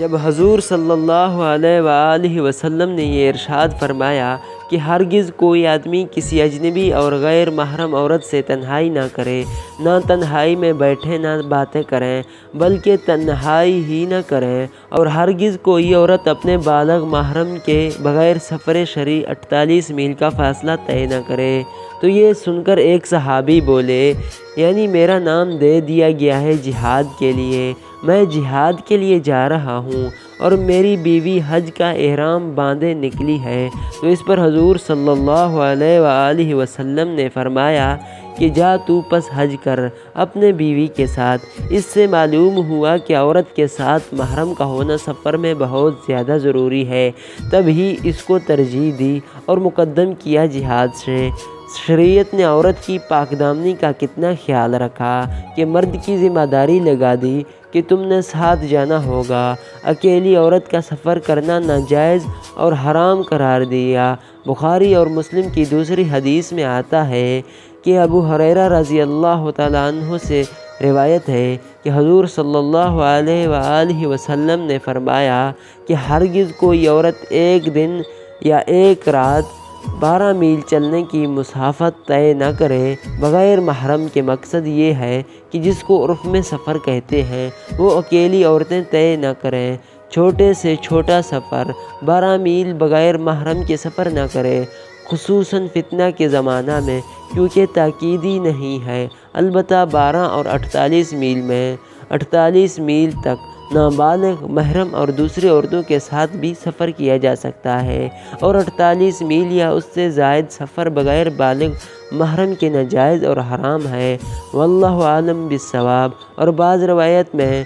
جب حضور صلی اللہ علیہ وآلہ وسلم نے یہ ارشاد فرمایا کہ ہرگز کوئی آدمی کسی اجنبی اور غیر محرم عورت سے تنہائی نہ کرے، نہ تنہائی میں بیٹھے نہ باتیں کریں بلکہ تنہائی ہی نہ کریں، اور ہرگز کوئی عورت اپنے بالغ محرم کے بغیر سفر شرعی 48 میل کا فاصلہ طے نہ کرے۔ تو یہ سن کر ایک صحابی بولے، یعنی میرا نام دے دیا گیا ہے جہاد کے لیے، میں جہاد کے لیے جا رہا ہوں اور میری بیوی حج کا احرام باندھے نکلی ہے۔ تو اس پر حضور صلی اللہ علیہ وآلہ وسلم نے فرمایا کہ جا تو پس حج کر اپنے بیوی کے ساتھ۔ اس سے معلوم ہوا کہ عورت کے ساتھ محرم کا ہونا سفر میں بہت زیادہ ضروری ہے، تب ہی اس کو ترجیح دی اور مقدم کیا جہاد سے۔ شریعت نے عورت کی پاک دامنی کا کتنا خیال رکھا کہ مرد کی ذمہ داری لگا دی کہ تم نے ساتھ جانا ہوگا۔ اکیلی عورت کا سفر کرنا ناجائز اور حرام قرار دیا۔ بخاری اور مسلم کی دوسری حدیث میں آتا ہے کہ ابو ہریرہ رضی اللہ تعالیٰ عنہ سے روایت ہے کہ حضور صلی اللہ علیہ وآلہ وسلم نے فرمایا کہ ہرگز کوئی عورت ایک دن یا ایک رات 12 میل چلنے کی مسافت طے نہ کرے بغیر محرم کے۔ مقصد یہ ہے کہ جس کو عرف میں سفر کہتے ہیں وہ اکیلی عورتیں طے نہ کریں۔ چھوٹے سے چھوٹا سفر 12 میل بغیر محرم کے سفر نہ کرے، خصوصاً فتنہ کے زمانہ میں، کیونکہ تاکیدی نہیں ہے۔ البتہ 12 اور 48 میل میں 48 میل تک نابالغ، محرم اور دوسری عورتوں کے ساتھ بھی سفر کیا جا سکتا ہے، اور 48 میل یا اس سے زائد سفر بغیر بالغ محرم کے ناجائز اور حرام ہے۔ واللہ اعلم بالصواب۔ اور بعض روایت میں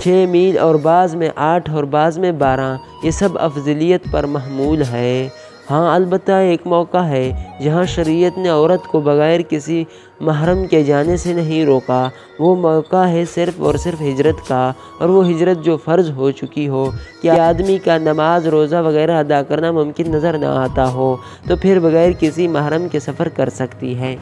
6 میل اور بعض میں 8 اور بعض میں 12، یہ سب افضلیت پر محمول ہے۔ ہاں، البتہ ایک موقع ہے جہاں شریعت نے عورت کو بغیر کسی محرم کے جانے سے نہیں روکا۔ وہ موقع ہے صرف اور صرف ہجرت کا، اور وہ ہجرت جو فرض ہو چکی ہو کہ آدمی کا نماز روزہ وغیرہ ادا کرنا ممکن نظر نہ آتا ہو، تو پھر بغیر کسی محرم کے سفر کر سکتی ہے۔